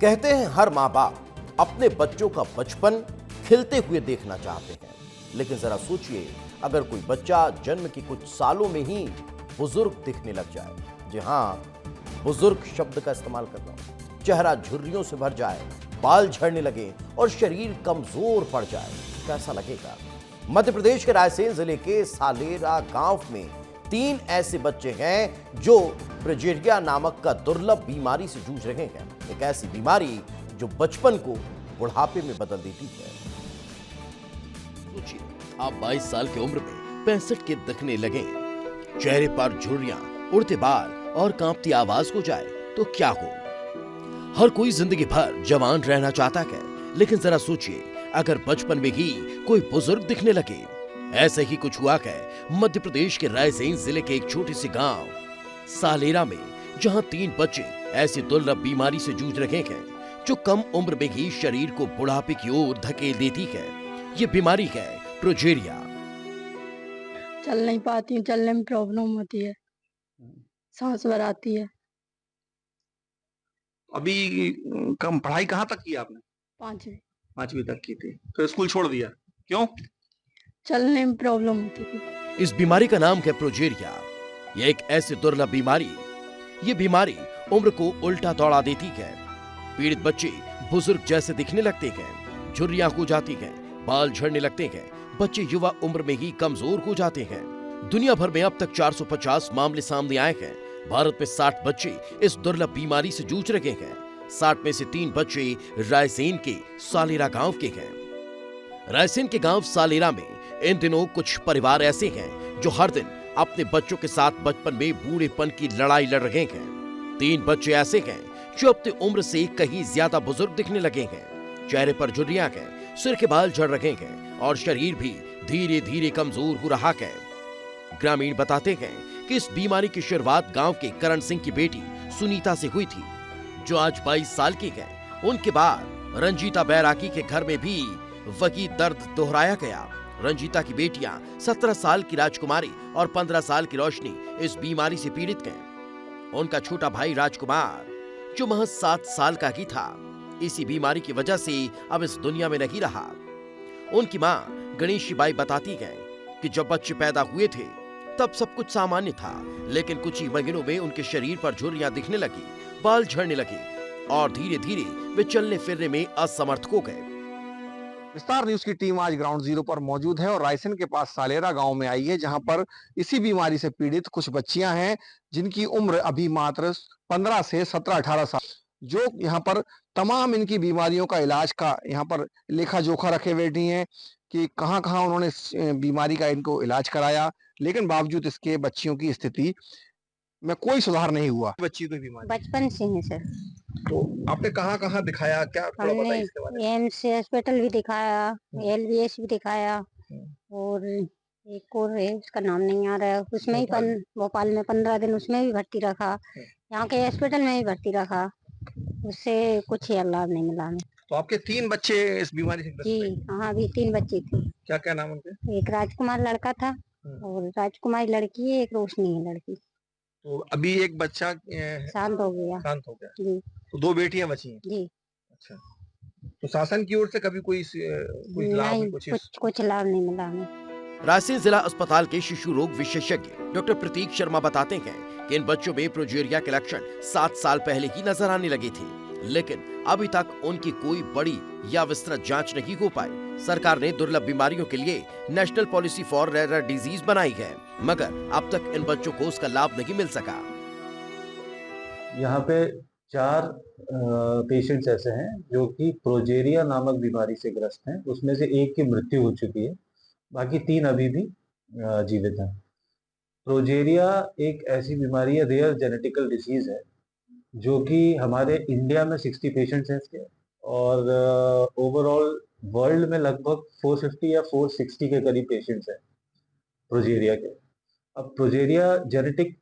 कहते हैं हर माँ बाप अपने बच्चों का बचपन खिलते हुए देखना चाहते हैं, लेकिन जरा सोचिए अगर कोई बच्चा जन्म के कुछ सालों में ही बुजुर्ग दिखने लग जाए। जी हाँ, बुजुर्ग शब्द का इस्तेमाल कर रहा हूं। चेहरा झुर्रियों से भर जाए, बाल झड़ने लगे और शरीर कमजोर पड़ जाए, कैसा लगेगा? मध्य प्रदेश के रायसेन जिले के सालेरा गांव में 3 ऐसे बच्चे हैं जो प्रोजेरिया नामक का दुर्लभ बीमारी से जूझ रहे हैं। एक ऐसी बीमारी जो बचपन को बुढ़ापे में बदल देती है। सोचिए, आप 22 साल की उम्र में 65 के दिखने लगे, चेहरे पर झुर्रियां, उड़ते बाल और कांपती आवाज हो जाए तो क्या हो? हर कोई जिंदगी भर जवान रहना चाहता है, लेकिन जरा सोचिए अगर बचपन में ही कोई बुजुर्ग दिखने लगे। ऐसे ही कुछ हुआ है मध्य प्रदेश के रायसेन जिले के एक छोटे से गांव सालेरा में, जहां 3 बच्चे ऐसी दुर्लभ बीमारी से जूझ रहे हैं जो कम उम्र में ही शरीर को बुढ़ापे की ओर धकेल देती है। ये बीमारी है प्रोजेरिया। चल नहीं पाती हूँ, चलने में प्रॉब्लम होती है, सांस भर आती है। अभी कम पढ़ाई कहाँ तक की आपने? 5वीं तक की थी, तो स्कूल छोड़ दिया क्यों? चलने में प्रॉब्लम होती थी। इस बीमारी का नाम है प्रोजेरिया। यह एक ऐसी दुर्लभ बीमारी, ये बीमारी उम्र को उल्टा दौड़ा देती है। पीड़ित बच्चे बुजुर्ग जैसे दिखने लगते हैं, झुर्रियां हो जाती हैं, बाल झड़ने लगते हैं, बच्चे युवा उम्र में ही कमजोर हो जाते हैं। दुनिया भर में अब तक 450 मामले सामने आए हैं। भारत में 60 बच्चे इस दुर्लभ बीमारी से जूझ रहे हैं। 60 में से 3 बच्चे रायसेन के सालेरा गांव के हैं। रायसेन के गांव सालेरा में इन दिनों कुछ परिवार ऐसे हैं जो हर दिन अपने बच्चों के साथ बचपन में बूढ़ेपन की लड़ाई लड़ रहे हैं। 3 बच्चे ऐसे हैं जो अपनी उम्र से कहीं ज्यादा बुजुर्ग दिखने लगे हैं। चेहरे पर झुर्रियां हैं, सिर के बाल झड़ रहे हैं और शरीर भी धीरे धीरे कमजोर हो रहा है। ग्रामीण बताते हैं कि इस बीमारी की शुरुआत गांव के करण सिंह की बेटी सुनीता से हुई थी, जो आज 22 साल की है। उनके बाद रंजीता बैरागी के घर में भी वही दर्द दोहराया गया। रंजीता की बेटियां 17 साल की राजकुमारी और 15 साल की रोशनी इस बीमारी से पीड़ित हैं। उनका छोटा भाई राजकुमार, जो महज 7 साल का ही था, इसी बीमारी की वजह से अब इस दुनिया में नहीं रहा। उनकी मां गणेशी बाई बताती है कि जब बच्चे पैदा हुए थे तब सब कुछ सामान्य था, लेकिन कुछ ही महीनों में उनके शरीर पर झुर्रियां दिखने लगी, बाल झड़ने लगे और धीरे धीरे वे चलने फिरने में असमर्थ हो गए। विस्तार न्यूज की टीम आज ग्राउंड जीरो पर मौजूद है और रायसेन के पास सालेरा गांव में आई है, जहां पर इसी बीमारी से पीड़ित कुछ बच्चियां हैं जिनकी उम्र अभी मात्र 15 से 17-18 साल, जो यहां पर तमाम इनकी बीमारियों का इलाज का यहां पर लेखा जोखा रखे बैठी हैं कि कहां कहां उन्होंने बीमारी का इनको इलाज कराया, लेकिन बावजूद इसके बच्चियों की स्थिति में कोई सुधार नहीं हुआ। बच्ची को बीमारी बचपन से है सर। तो आपने कहां कहां दिखाया, क्या थोड़ा बताइए इसके बारे में? हमने एम्स हॉस्पिटल भी दिखाया, एलबीएस भी दिखाया और एक और है, उसका नाम नहीं आ रहा है, उसमें ही भोपाल में 15 दिन उसमें भी भर्ती रखा, यहाँ के हॉस्पिटल में भी भर्ती रखा, उससे कुछ ही लाभ नहीं मिला हमें। तो आपके 3 बच्चे इस बीमारी से जी हाँ, अभी 3 बच्चे थे। क्या क्या नाम उनके? एक राजकुमार लड़का था और राजकुमारी लड़की है, एक रोशनी है लड़की। तो अभी एक बच्चा शांत हो गया जी। तो 2 बेटियां बची हैं जी। अच्छा, तो शासन की ओर से कभी कोई लाभ नहीं, कुछ लाभ नहीं मिला हमें। रायसेन जिला अस्पताल के शिशु रोग विशेषज्ञ डॉक्टर प्रतीक शर्मा बताते हैं कि इन बच्चों में प्रोजेरिया के लक्षण 7 साल पहले ही नजर आने लगे थे, लेकिन अभी तक उनकी कोई बड़ी या विस्तृत जांच नहीं हो पाई। सरकार ने दुर्लभ बीमारियों के लिए national policy for rare disease बनाई है, मगर अब तक इन बच्चों को उसका लाभ नहीं मिल सका। यहाँ पे 4 पेशेंट्स ऐसे हैं जो कि प्रोजेरिया नामक बीमारी से ग्रस्त हैं। उसमें से एक की मृत्यु हो चुकी है, बाकी 3 अभी भी जीवित हैं। प्रोजेरिया एक ऐसी बीमारी है, रेयर जेनेटिकल डिसीज है, जो कि हमारे इंडिया में 60 पेशेंट्स हैं इसके, और ओवरऑल वर्ल्ड में लगभग 450 या 460 के करीब पेशेंट्स हैं प्रोजेरिया के। अब प्रोजेरिया जेनेटिक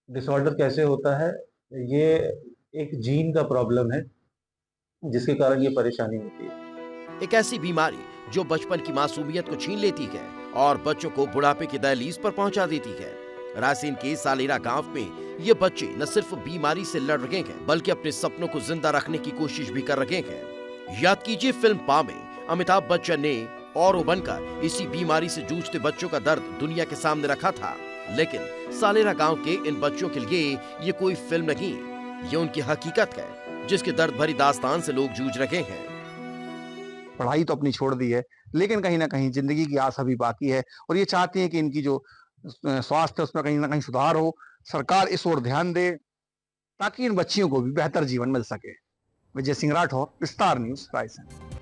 डिसऑर्डर कैसे होता है? ये एक जीन का प्रॉब्लम है जिसके कारण ये परेशानी होती है। एक ऐसी बीमारी जो बचपन की मासूमियत को छीन लेती है और बच्चों को बुढ़ापे की दहलीज पर पहुंचा देती है। रायसेन के सालेरा गांव में ये बच्चे न सिर्फ बीमारी से लड़ रहे हैं बल्कि अपने सपनों को जिंदा रखने की कोशिश भी कर रहे हैं। याद कीजिए फिल्म पा में अमिताभ बच्चन ने औरों बनकर इसी बीमारी से जूझते बच्चों का दर्द दुनिया के सामने रखा था। लेकिन सालेरा गांव के इन बच्चों के लिए ये कोई फिल्म नहीं, ये उनकी हकीकत है जिसके दर्द भरी दास्तान से लोग जूझ रहे हैं। पढ़ाई तो अपनी छोड़ दी है, लेकिन कहीं ना कहीं जिंदगी की आस अभी बाकी है और ये चाहती है कि इनकी जो स्वास्थ्य है उसमें कहीं ना कहीं सुधार हो। सरकार इस ओर ध्यान दे ताकि इन बच्चियों को भी बेहतर जीवन मिल सके। विजय सिंह राठौर, विस्तार न्यूज, रायसेन।